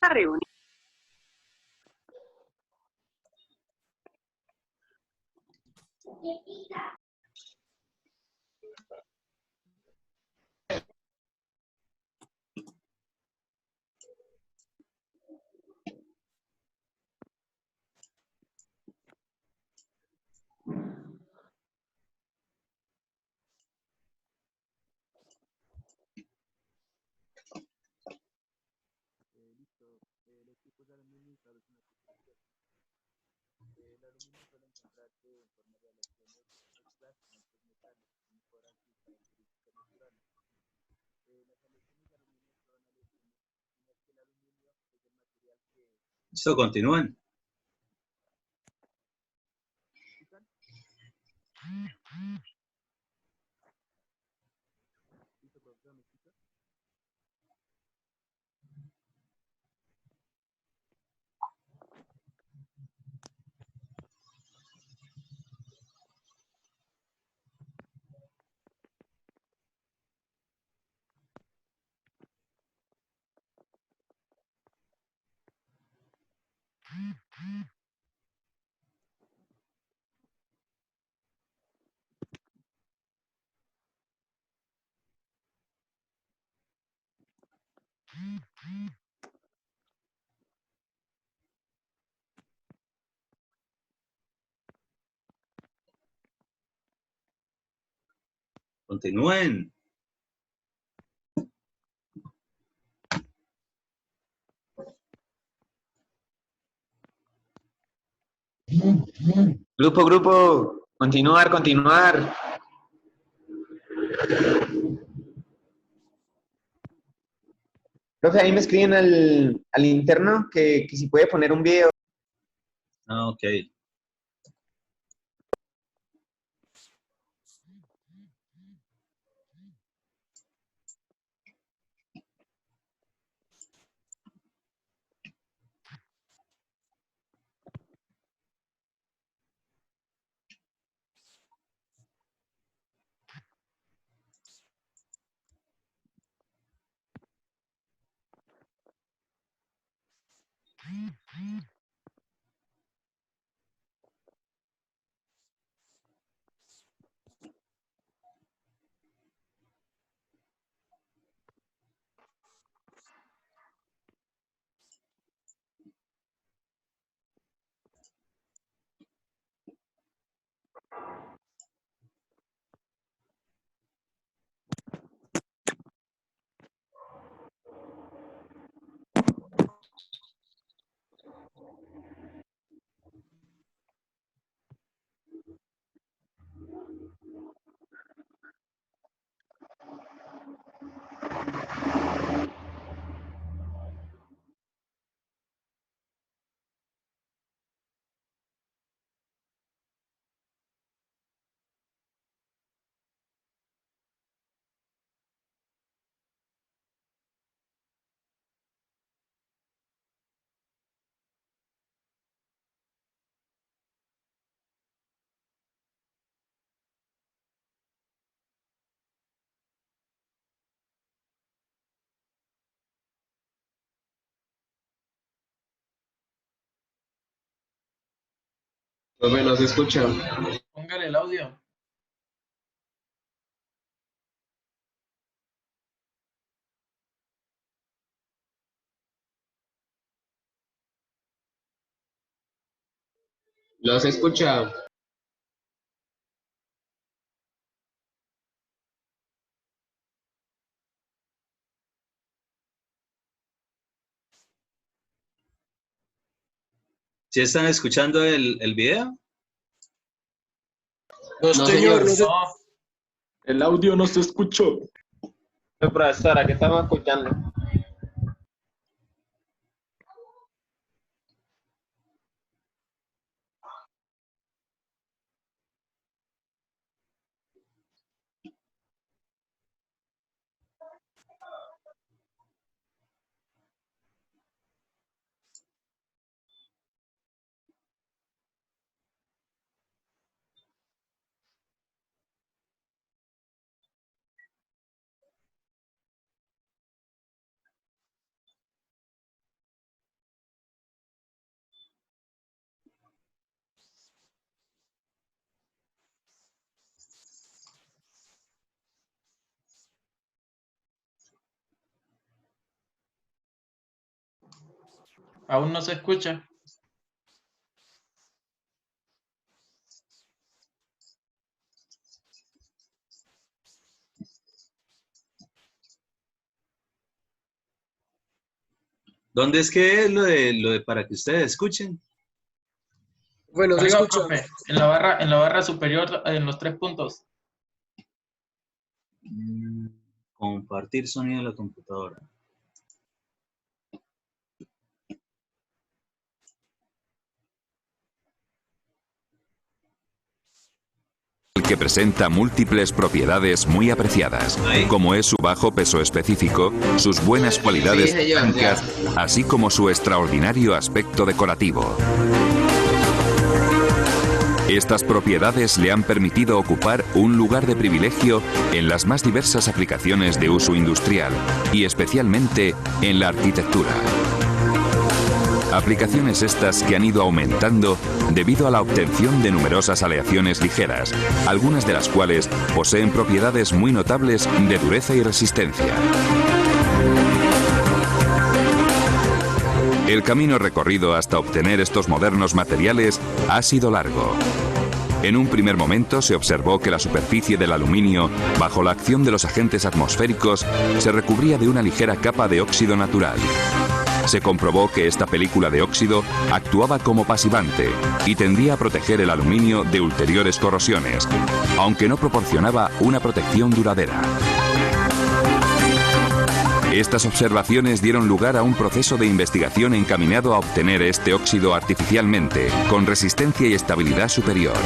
esta reunión. Listo. Los tipos de aluminio usados en la construcción. El aluminio suele encontrarse en forma de aleaciones mezclas con otros metales que mejoran sus características naturales. Las aleaciones de aluminio son aleaciones en las que el aluminio es el material que Listo, continúen. usan. Listo, profesor, ¿me escucha? Continúen. Grupo, continuar. Profe, ahí me escriben al interno que si puede poner un video. Ah, ok. Profe, no se escucha. Póngale el audio. No se escucha. ¿Sí están escuchando el video? No, señor. No. El audio no se escuchó. Profesora, ¿qué estamos escuchando? Aún no se escucha. ¿Dónde es que es lo de para que ustedes escuchen? Bueno, se Arriba, escucha. profe, en la barra superior, en los 3 puntos. Compartir sonido de la computadora. Que presenta múltiples propiedades muy apreciadas, como es su bajo peso específico, sus buenas cualidades Sí, señor, mecánicas, así como su extraordinario aspecto decorativo. Estas propiedades le han permitido ocupar un lugar de privilegio en las más diversas aplicaciones de uso industrial y especialmente en la arquitectura. Aplicaciones estas que han ido aumentando debido a la obtención de numerosas aleaciones ligeras, algunas de las cuales poseen propiedades muy notables de dureza y resistencia. El camino recorrido hasta obtener estos modernos materiales ha sido largo. En un primer momento se observó que la superficie del aluminio, bajo la acción de los agentes atmosféricos, se recubría de una ligera capa de óxido natural. Se comprobó que esta película de óxido actuaba como pasivante y tendía a proteger el aluminio de ulteriores corrosiones, aunque no proporcionaba una protección duradera. Estas observaciones dieron lugar a un proceso de investigación encaminado a obtener este óxido artificialmente, con resistencia y estabilidad superior.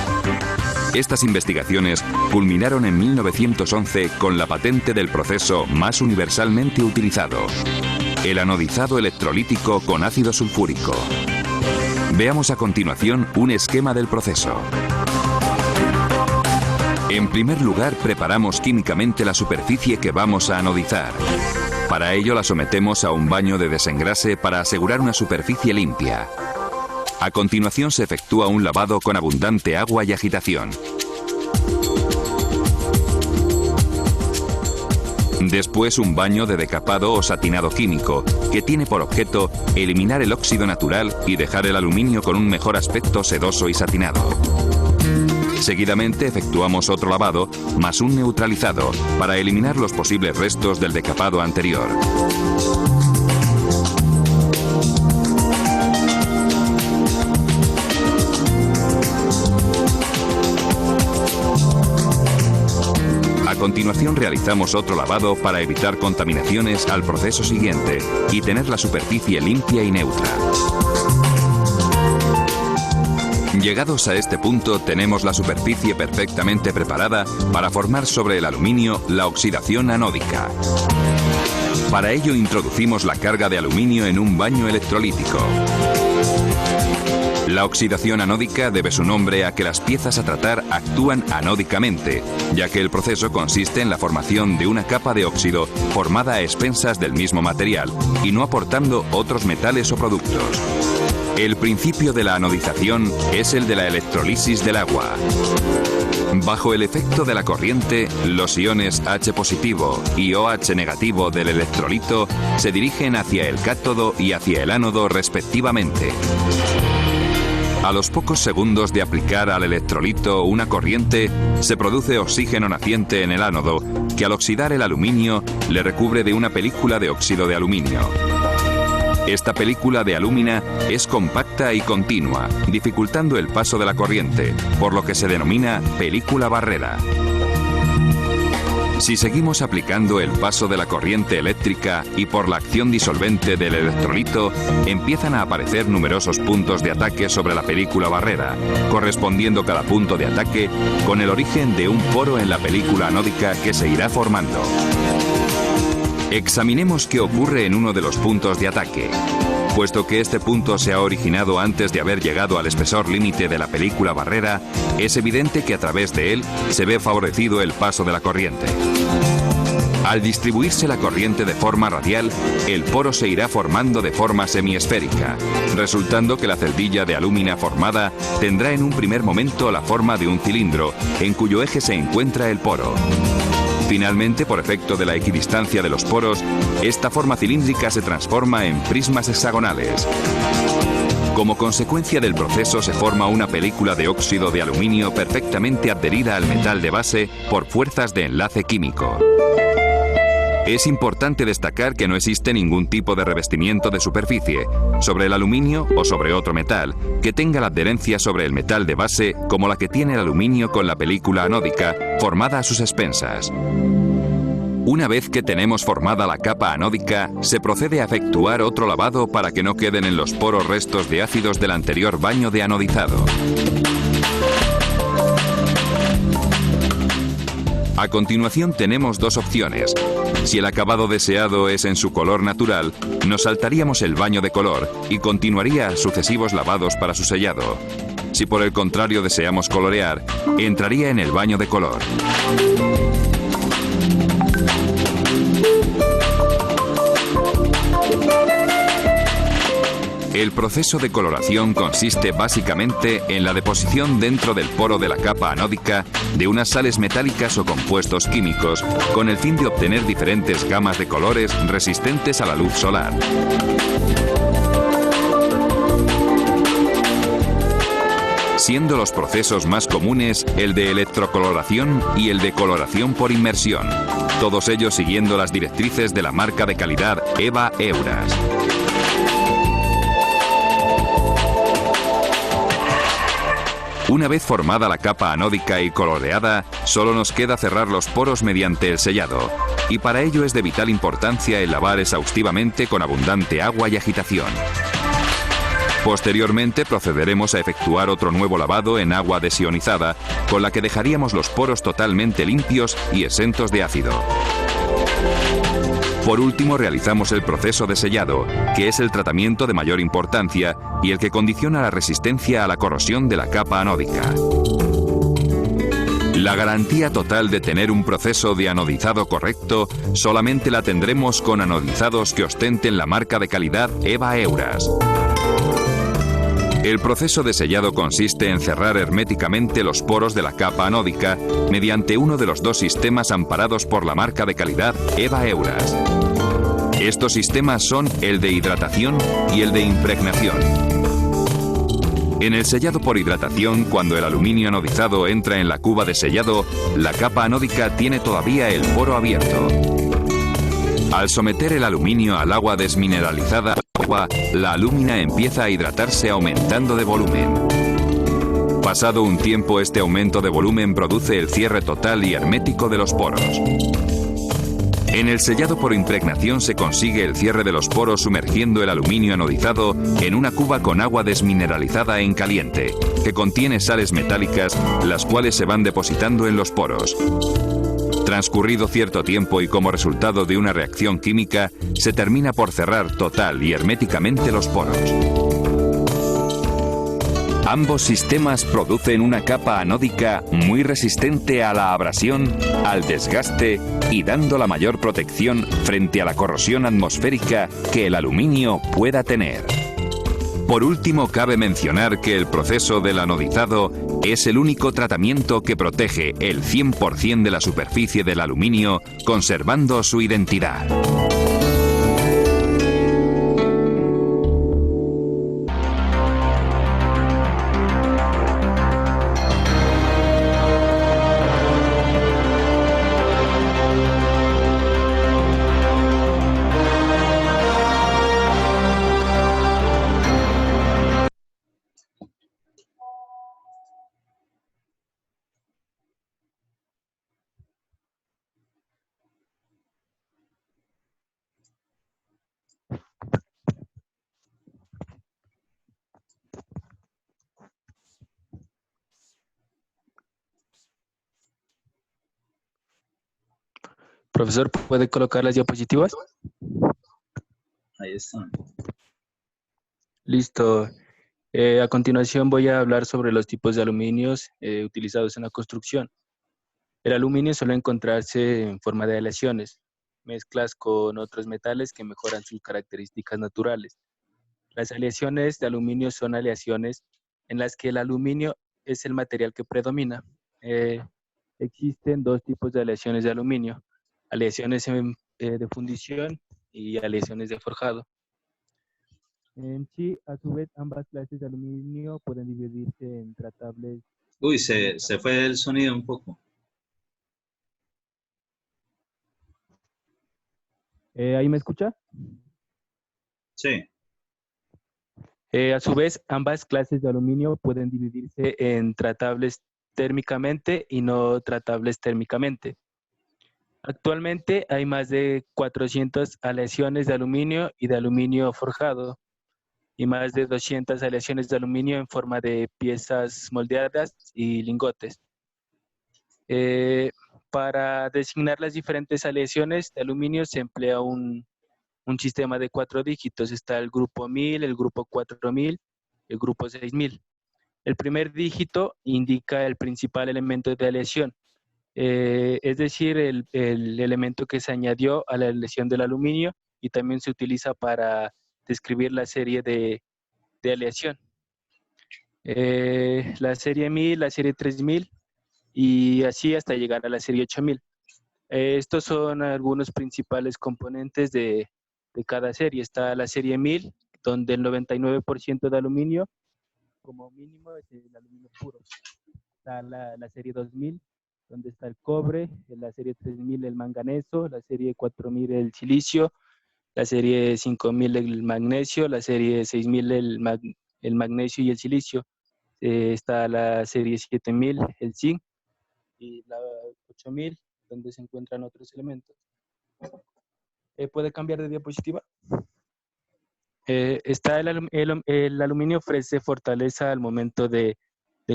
Estas investigaciones culminaron en 1911 con la patente del proceso más universalmente utilizado: el anodizado electrolítico con ácido sulfúrico. Veamos a continuación un esquema del proceso. En primer lugar, preparamos químicamente la superficie que vamos a anodizar. Para ello la sometemos a un baño de desengrase para asegurar una superficie limpia. A continuación se efectúa un lavado con abundante agua y agitación. Después un baño de decapado o satinado químico, que tiene por objeto eliminar el óxido natural y dejar el aluminio con un mejor aspecto sedoso y satinado. Seguidamente efectuamos otro lavado, más un neutralizado, para eliminar los posibles restos del decapado anterior. A continuación realizamos otro lavado para evitar contaminaciones al proceso siguiente y tener la superficie limpia y neutra. Llegados a este punto tenemos la superficie perfectamente preparada para formar sobre el aluminio la oxidación anódica. Para ello introducimos la carga de aluminio en un baño electrolítico. La oxidación anódica debe su nombre a que las piezas a tratar actúan anódicamente, ya que el proceso consiste en la formación de una capa de óxido formada a expensas del mismo material y no aportando otros metales o productos. El principio de la anodización es el de la electrolisis del agua. Bajo el efecto de la corriente, los iones H positivo y OH negativo del electrolito se dirigen hacia el cátodo y hacia el ánodo respectivamente. A los pocos segundos de aplicar al electrolito una corriente, se produce oxígeno naciente en el ánodo, que al oxidar el aluminio le recubre de una película de óxido de aluminio. Esta película de alúmina es compacta y continua, dificultando el paso de la corriente, por lo que se denomina película barrera. Si seguimos aplicando el paso de la corriente eléctrica y por la acción disolvente del electrolito, empiezan a aparecer numerosos puntos de ataque sobre la película barrera, correspondiendo cada punto de ataque con el origen de un poro en la película anódica que se irá formando. Examinemos qué ocurre en uno de los puntos de ataque. Puesto que este punto se ha originado antes de haber llegado al espesor límite de la película barrera, es evidente que a través de él se ve favorecido el paso de la corriente. Al distribuirse la corriente de forma radial, el poro se irá formando de forma semiesférica, resultando que la celdilla de alúmina formada tendrá en un primer momento la forma de un cilindro, en cuyo eje se encuentra el poro. Finalmente, por efecto de la equidistancia de los poros, esta forma cilíndrica se transforma en prismas hexagonales. Como consecuencia del proceso se forma una película de óxido de aluminio perfectamente adherida al metal de base por fuerzas de enlace químico. Es importante destacar que no existe ningún tipo de revestimiento de superficie sobre el aluminio o sobre otro metal que tenga la adherencia sobre el metal de base como la que tiene el aluminio con la película anódica formada a sus expensas. Una vez que tenemos formada la capa anódica, se procede a efectuar otro lavado para que no queden en los poros restos de ácidos del anterior baño de anodizado. A continuación tenemos dos opciones. Si el acabado deseado es en su color natural, nos saltaríamos el baño de color y continuaría sucesivos lavados para su sellado. Si por el contrario deseamos colorear, entraría en el baño de color. El proceso de coloración consiste básicamente en la deposición dentro del poro de la capa anódica de unas sales metálicas o compuestos químicos con el fin de obtener diferentes gamas de colores resistentes a la luz solar. Siendo los procesos más comunes el de electrocoloración y el de coloración por inmersión, todos ellos siguiendo las directrices de la marca de calidad EVA Euras. Una vez formada la capa anódica y coloreada, solo nos queda cerrar los poros mediante el sellado, y para ello es de vital importancia el lavar exhaustivamente con abundante agua y agitación. Posteriormente procederemos a efectuar otro nuevo lavado en agua desionizada, con la que dejaríamos los poros totalmente limpios y exentos de ácido. Por último, realizamos el proceso de sellado, que es el tratamiento de mayor importancia y el que condiciona la resistencia a la corrosión de la capa anódica. La garantía total de tener un proceso de anodizado correcto solamente la tendremos con anodizados que ostenten la marca de calidad EVA Euras. El proceso de sellado consiste en cerrar herméticamente los poros de la capa anódica mediante uno de los dos sistemas amparados por la marca de calidad EVA Euras. Estos sistemas son el de hidratación y el de impregnación. En el sellado por hidratación, cuando el aluminio anodizado entra en la cuba de sellado, la capa anódica tiene todavía el poro abierto. Al someter el aluminio al agua desmineralizada, la alúmina empieza a hidratarse aumentando de volumen. Pasado un tiempo, este aumento de volumen produce el cierre total y hermético de los poros. En el sellado por impregnación se consigue el cierre de los poros sumergiendo el aluminio anodizado en una cuba con agua desmineralizada en caliente, que contiene sales metálicas, las cuales se van depositando en los poros. Transcurrido cierto tiempo y como resultado de una reacción química, se termina por cerrar total y herméticamente los poros. Ambos sistemas producen una capa anódica muy resistente a la abrasión, al desgaste y dando la mayor protección frente a la corrosión atmosférica que el aluminio pueda tener. Por último, cabe mencionar que el proceso del anodizado es el único tratamiento que protege el 100% de la superficie del aluminio, conservando su identidad. Profesor, ¿puede colocar las diapositivas? Ahí están. Listo. A continuación voy a hablar sobre los tipos de aluminios utilizados en la construcción. El aluminio suele encontrarse en forma de aleaciones, mezclas con otros metales que mejoran sus características naturales. Las aleaciones de aluminio son aleaciones en las que el aluminio es el material que predomina. existen dos tipos de aleaciones de aluminio, aleaciones de fundición y aleaciones de forjado. En sí, a su vez, ambas clases de aluminio pueden dividirse en tratables. Uy, se fue el sonido un poco. ¿Ahí me escucha? Sí. A su vez, ambas clases de aluminio pueden dividirse en tratables térmicamente y no tratables térmicamente. Actualmente hay más de 400 aleaciones de aluminio y de aluminio forjado y más de 200 aleaciones de aluminio en forma de piezas moldeadas y lingotes. Para designar las diferentes aleaciones de aluminio se emplea un sistema de 4 dígitos. Está el grupo 1000, el grupo 4000, el grupo 6000. El primer dígito indica el principal elemento de aleación, es decir, el elemento que se añadió a la aleación del aluminio y también se utiliza para describir la serie de aleación. La serie 1000, la serie 3000 y así hasta llegar a la serie 8000. Estos son algunos principales componentes de cada serie. Está la serie 1000, donde el 99% de aluminio, como mínimo, es el aluminio puro. Está la serie 2000, donde está el cobre, la serie 3000 el manganeso, la serie 4000 el silicio, la serie 5000 el magnesio, la serie 6000 el magnesio y el silicio. Está la serie 7000 el zinc y la 8000 donde se encuentran otros elementos. ¿Puede cambiar de diapositiva? El aluminio ofrece fortaleza al momento de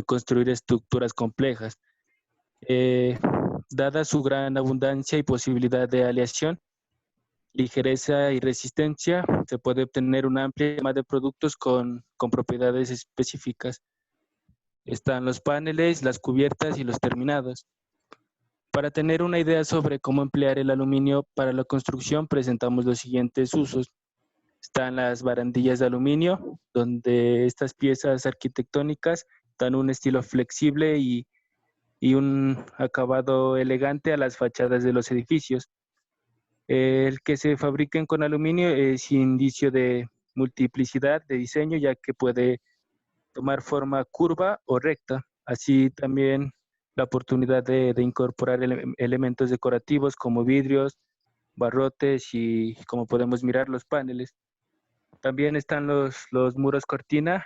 construir estructuras complejas. Dada su gran abundancia y posibilidad de aleación, ligereza y resistencia, se puede obtener una amplia gama de productos con propiedades específicas. Están los paneles, las cubiertas y los terminados. Para tener una idea sobre cómo emplear el aluminio para la construcción, presentamos los siguientes usos. Están las barandillas de aluminio, donde estas piezas arquitectónicas dan un estilo flexible y un acabado elegante a las fachadas de los edificios. El que se fabriquen con aluminio es indicio de multiplicidad de diseño, ya que puede tomar forma curva o recta. Así también la oportunidad de incorporar elementos decorativos como vidrios, barrotes y, como podemos mirar, los paneles. También están los muros cortina,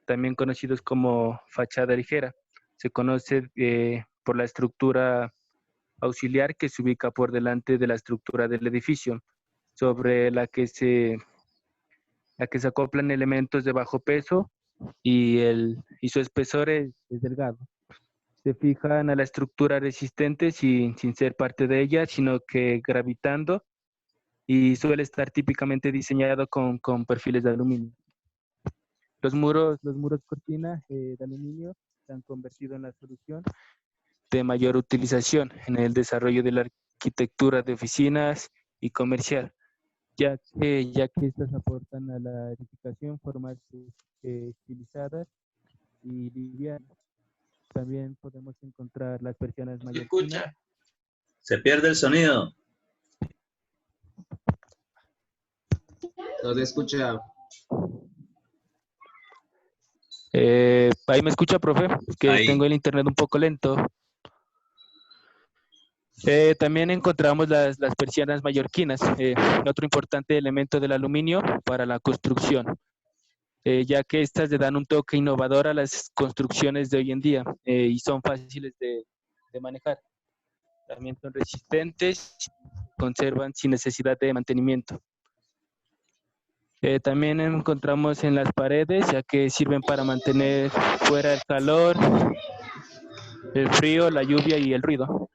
también conocidos como fachada ligera. Se conoce por la estructura auxiliar que se ubica por delante de la estructura del edificio, sobre la que se acoplan elementos de bajo peso y su espesor es delgado. Se fijan a la estructura resistente sin ser parte de ella, sino que gravitando, y suele estar típicamente diseñado con perfiles de aluminio. Los muros cortina de aluminio se han convertido en la solución de mayor utilización en el desarrollo de la arquitectura de oficinas y comercial, ya que estas aportan a la edificación formas estilizadas y livianas. También podemos encontrar las persianas mallorquinas. Se pierde el sonido. No se escucha. ¿Ahí me escucha, profe? Que Ahí. tengo el internet un poco lento. También encontramos las persianas mallorquinas, otro importante elemento del aluminio para la construcción, ya que estas le dan un toque innovador a las construcciones de hoy en día y son fáciles de manejar. También son resistentes, conservan sin necesidad de mantenimiento. También encontramos en las paredes, ya que sirven para mantener fuera el calor, el frío, la lluvia y el ruido,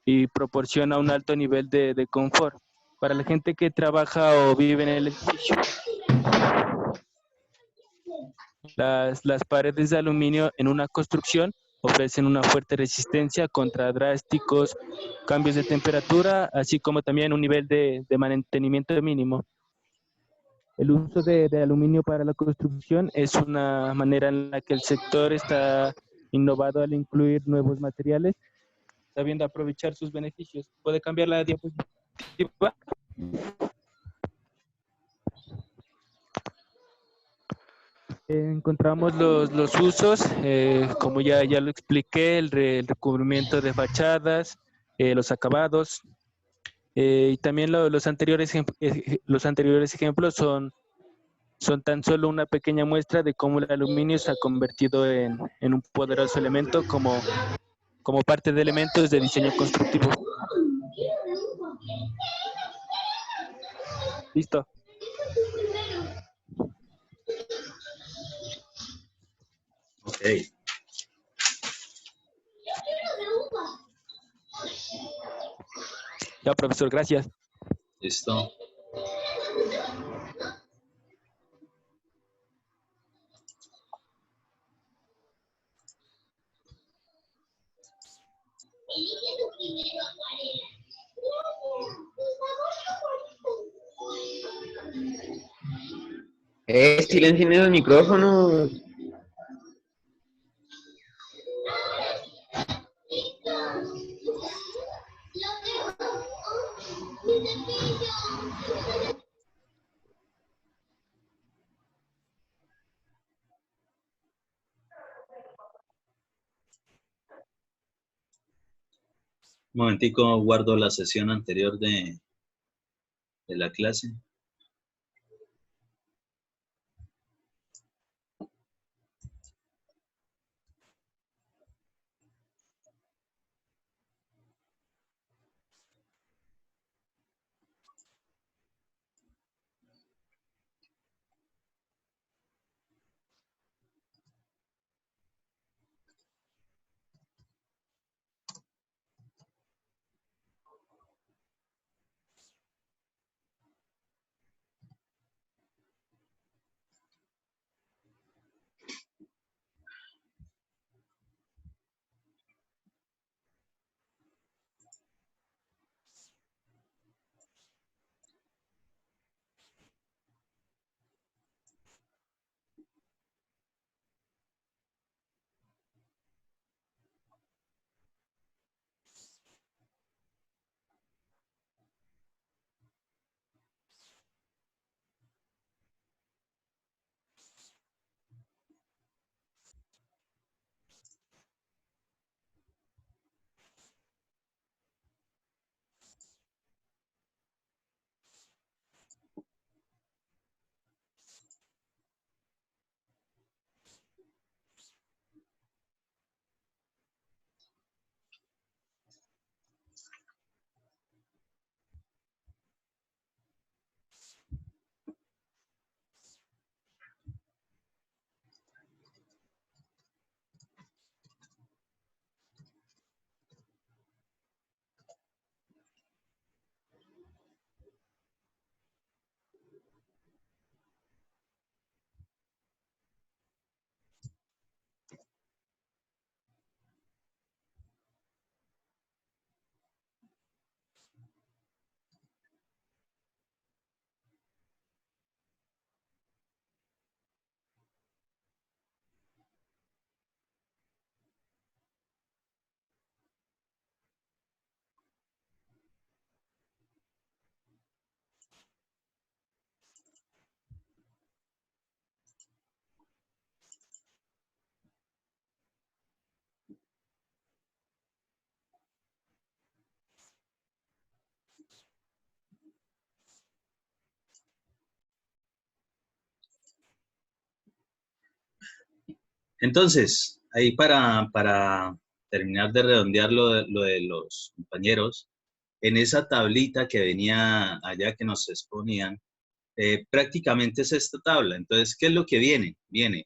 y proporciona un alto nivel de confort para la gente que trabaja o vive en el edificio. Las paredes de aluminio en una construcción ofrecen una fuerte resistencia contra drásticos cambios de temperatura, así como también un nivel de mantenimiento mínimo. El uso de aluminio para la construcción es una manera en la que el sector está innovado al incluir nuevos materiales, sabiendo aprovechar sus beneficios. ¿Puede cambiar la diapositiva? Encontramos los usos, como ya lo expliqué, el recubrimiento de fachadas, los acabados, y también los anteriores ejemplos son tan solo una pequeña muestra de cómo el aluminio se ha convertido en un poderoso elemento como parte de elementos de diseño constructivo. Listo. Ok. Ya, profesor, gracias. Listo. Silencien los micrófonos. Un momentico, guardo la sesión anterior de la clase. Entonces, ahí para terminar de redondear lo de los compañeros, en esa tablita que venía allá que nos exponían, prácticamente es esta tabla. Entonces, ¿qué es lo que viene? Viene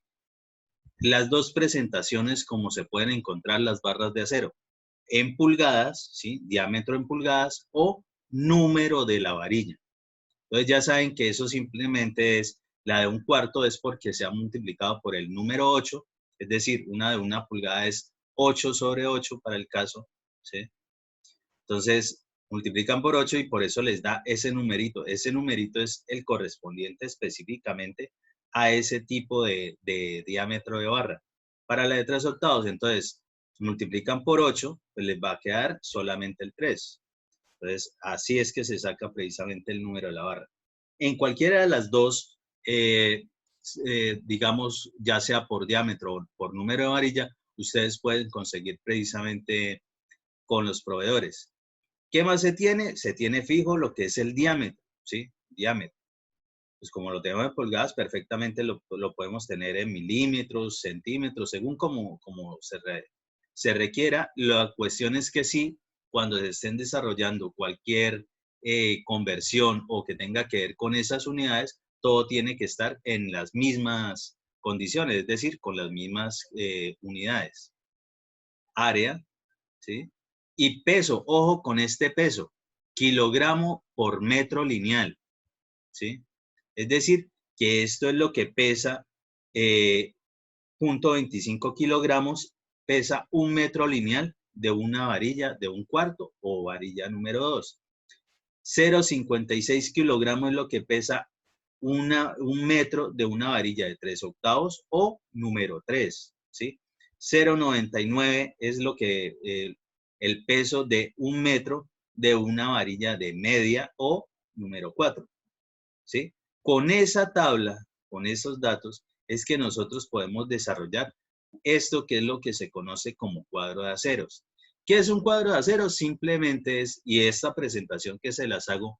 las dos presentaciones como se pueden encontrar las barras de acero, en pulgadas, ¿sí? Diámetro en pulgadas o número de la varilla. Entonces ya saben que eso simplemente es, la de 1/4 es porque se ha multiplicado por el número 8, es decir, una de 1 pulgada es 8/8 para el caso, ¿sí? Entonces multiplican por 8 y por eso les da ese numerito. Ese numerito es el correspondiente específicamente a ese tipo de diámetro de barra. para la de 3/8. Entonces, multiplican por 8, pues les va a quedar solamente el 3. Entonces, así es que se saca precisamente el número de la barra. En cualquiera de las dos, digamos, ya sea por diámetro o por número de varilla, ustedes pueden conseguir precisamente con los proveedores. ¿Qué más se tiene? Se tiene fijo lo que es el diámetro, ¿sí? Diámetro. Pues como lo tenemos en pulgadas, perfectamente lo podemos tener en milímetros, centímetros, según como se requiera. La cuestión es que sí, cuando se estén desarrollando cualquier conversión o que tenga que ver con esas unidades, todo tiene que estar en las mismas condiciones, es decir, con las mismas unidades. Área, ¿sí? Y peso, ojo con este peso, kilogramo por metro lineal, ¿sí? Es decir, que esto es lo que pesa, 0.25 kilogramos, pesa un metro lineal de una varilla de 1/4 o varilla número 2. 0.56 kilogramos es lo que pesa un metro de una varilla de 3/8 o número 3, ¿sí? 0.99 es lo que el peso de un metro de una varilla de media o número 4, ¿sí? Con esa tabla, con esos datos, es que nosotros podemos desarrollar esto que es lo que se conoce como cuadro de aceros. ¿Qué es un cuadro de aceros? Simplemente es, y esta presentación que se las hago,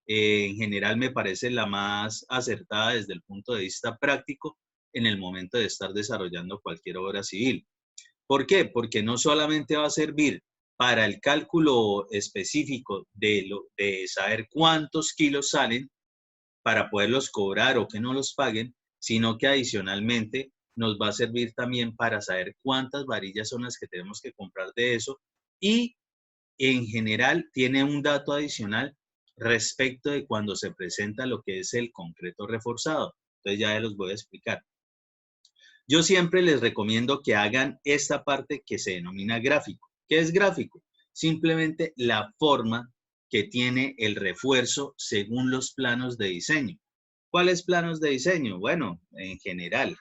en general me parece la más acertada desde el punto de vista práctico en el momento de estar desarrollando cualquier obra civil. ¿Por qué? Porque no solamente va a servir para el cálculo específico de saber cuántos kilos salen, para poderlos cobrar o que no los paguen, sino que adicionalmente nos va a servir también para saber cuántas varillas son las que tenemos que comprar de eso, y en general tiene un dato adicional respecto de cuando se presenta lo que es el concreto reforzado. Entonces ya los voy a explicar. Yo siempre les recomiendo que hagan esta parte que se denomina gráfico. ¿Qué es gráfico? Simplemente la forma que tiene el refuerzo según los planos de diseño. ¿Cuáles planos de diseño? Bueno, en general.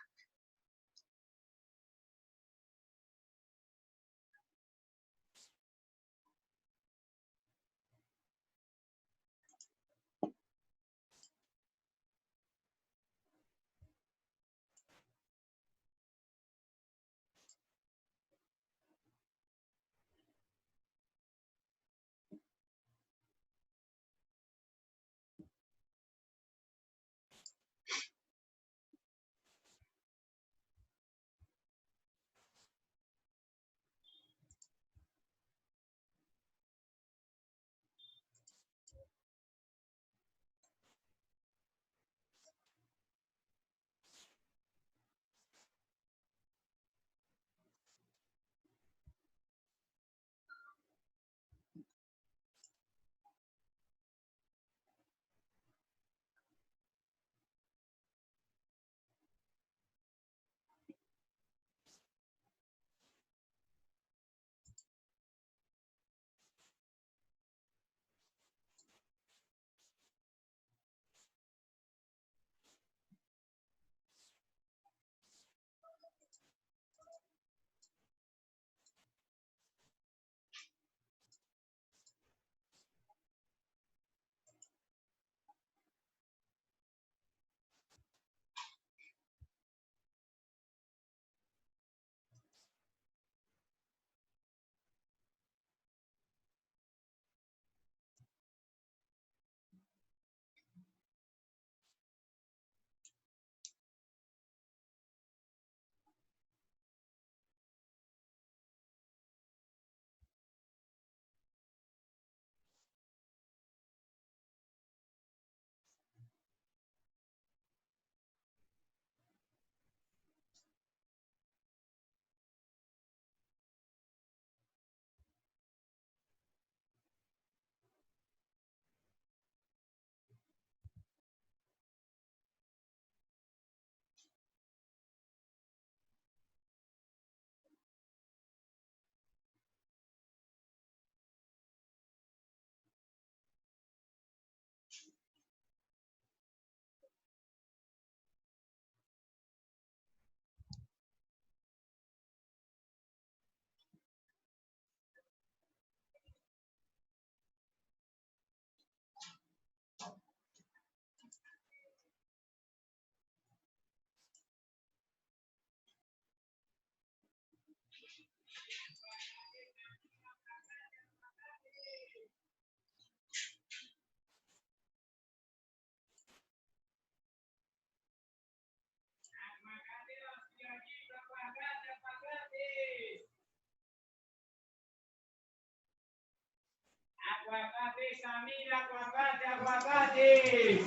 Aguacate, Samir, aguacate, aguacate.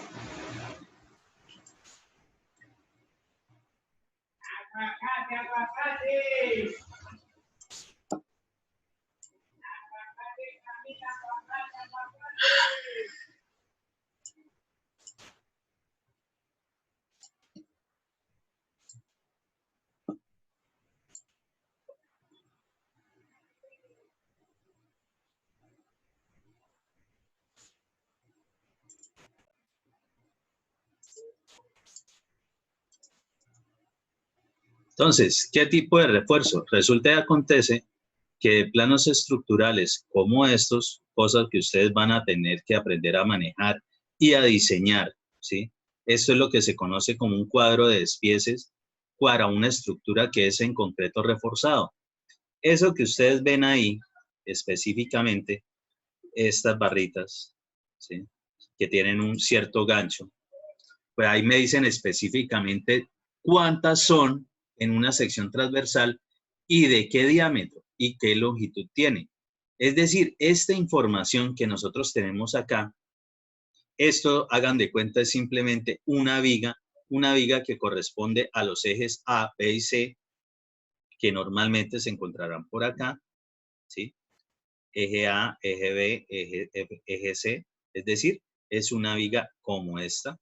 Aguacate, aguacate. Aguacate, Samir, aguacate, aguacate. Entonces, ¿qué tipo de refuerzo? Resulta y acontece que planos estructurales como estos, cosas que ustedes van a tener que aprender a manejar y a diseñar, ¿sí? Esto es lo que se conoce como un cuadro de despieces para una estructura que es en concreto reforzado. Eso que ustedes ven ahí, específicamente, estas barritas, ¿sí? Que tienen un cierto gancho, pues ahí me dicen específicamente cuántas son en una sección transversal y de qué diámetro y qué longitud tiene. Es decir, esta información que nosotros tenemos acá, esto, hagan de cuenta, es simplemente una viga que corresponde a los ejes A, B y C, que normalmente se encontrarán por acá, ¿sí? Eje A, eje B, eje C, es decir, es una viga como esta.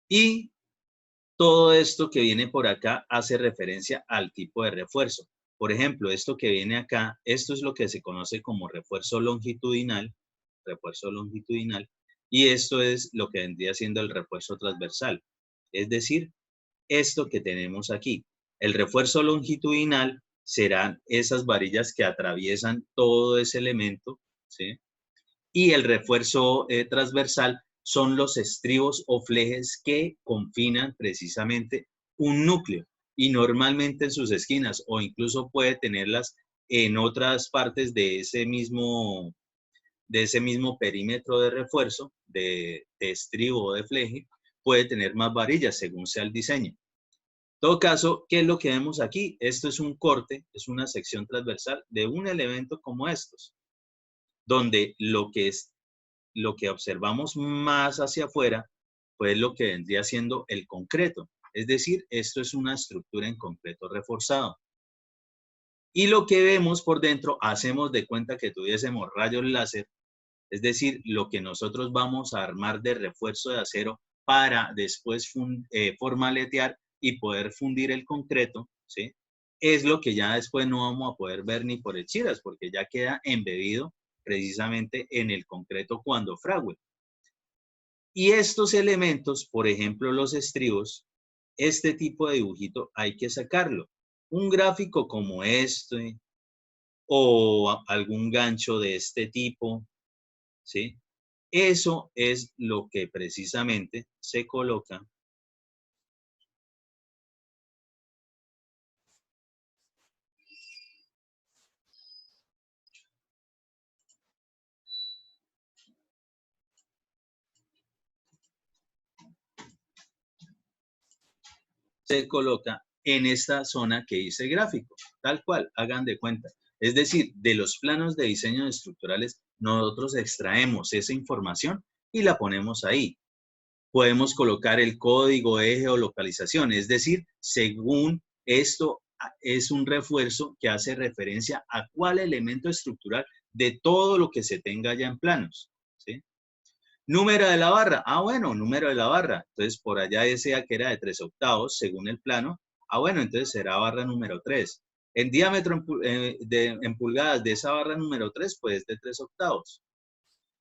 Y todo esto que viene por acá hace referencia al tipo de refuerzo. Por ejemplo, esto que viene acá, esto es lo que se conoce como refuerzo longitudinal, y esto es lo que vendría siendo el refuerzo transversal. Es decir, esto que tenemos aquí. El refuerzo longitudinal serán esas varillas que atraviesan todo ese elemento, ¿sí? Y el refuerzo transversal son los estribos o flejes que confinan precisamente un núcleo y normalmente en sus esquinas o incluso puede tenerlas en otras partes de ese mismo perímetro de refuerzo, de estribo o de fleje, puede tener más varillas según sea el diseño. En todo caso, ¿qué es lo que vemos aquí? Esto es un corte, es una sección transversal de un elemento como estos, donde lo que observamos más hacia afuera, pues lo que vendría siendo el concreto. Es decir, esto es una estructura en concreto reforzado. Y lo que vemos por dentro, hacemos de cuenta que tuviésemos rayos láser, es decir, lo que nosotros vamos a armar de refuerzo de acero para después formaletear y poder fundir el concreto, ¿sí? Es lo que ya después no vamos a poder ver ni por hechiras, porque ya queda embebido precisamente en el concreto cuando fragüe. Y estos elementos, por ejemplo, los estribos, este tipo de dibujito hay que sacarlo. Un gráfico como este o algún gancho de este tipo, ¿sí? Eso es lo que precisamente se coloca en esta zona que dice gráfico, tal cual, hagan de cuenta. Es decir, de los planos de diseño estructurales, nosotros extraemos esa información y la ponemos ahí. Podemos colocar el código, eje o localización, es decir, según esto es un refuerzo que hace referencia a cuál elemento estructural de todo lo que se tenga ya en planos, ¿sí? Número de la barra. Ah, bueno, número de la barra. Entonces, por allá decía que era de 3/8, según el plano. Ah, bueno, entonces será barra número 3. En diámetro, en pulgadas de esa barra número 3, pues de 3/8.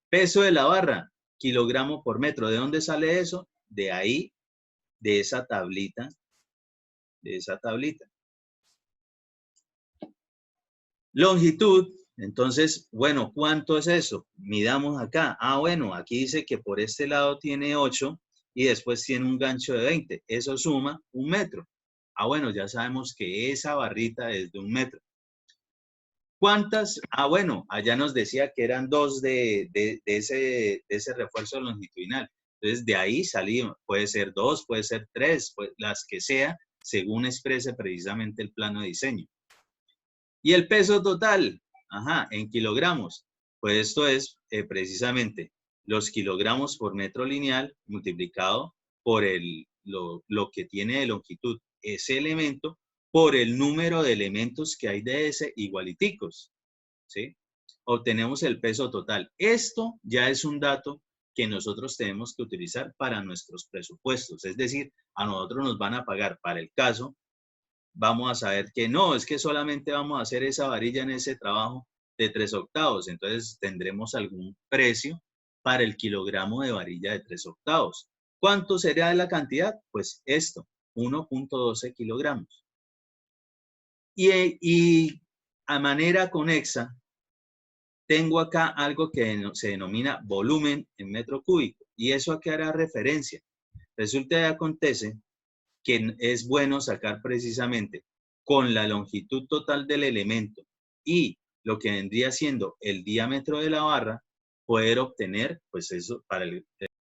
Peso de la barra, kilogramo por metro. ¿De dónde sale eso? De ahí, de esa tablita. De esa tablita. Longitud. Entonces, bueno, ¿cuánto es eso? Midamos acá. Ah, bueno, aquí dice que por este lado tiene 8 y después tiene un gancho de 20. Eso suma 1 metro. Ah, bueno, ya sabemos que esa barrita es de 1 metro. ¿Cuántas? Ah, bueno, allá nos decía que eran 2 de ese refuerzo longitudinal. Entonces, de ahí salimos. Puede ser 2, puede ser 3, pues, las que sea, según exprese precisamente el plano de diseño. Y el peso total, en kilogramos. Pues esto es precisamente los kilogramos por metro lineal multiplicado por lo que tiene de longitud ese elemento por el número de elementos que hay de ese igualiticos, ¿sí? Obtenemos el peso total. Esto ya es un dato que nosotros tenemos que utilizar para nuestros presupuestos. Es decir, a nosotros nos van a pagar para el caso, vamos a saber que no, es que solamente vamos a hacer esa varilla en ese trabajo de 3/8. Entonces tendremos algún precio para el kilogramo de varilla de 3/8. ¿Cuánto sería la cantidad? Pues esto, 1.12 kilogramos. Y a manera conexa, tengo acá algo que se denomina volumen en metro cúbico. ¿Y eso a qué hará referencia? Resulta y acontece que es bueno sacar precisamente con la longitud total del elemento y lo que vendría siendo el diámetro de la barra, poder obtener, pues eso, para el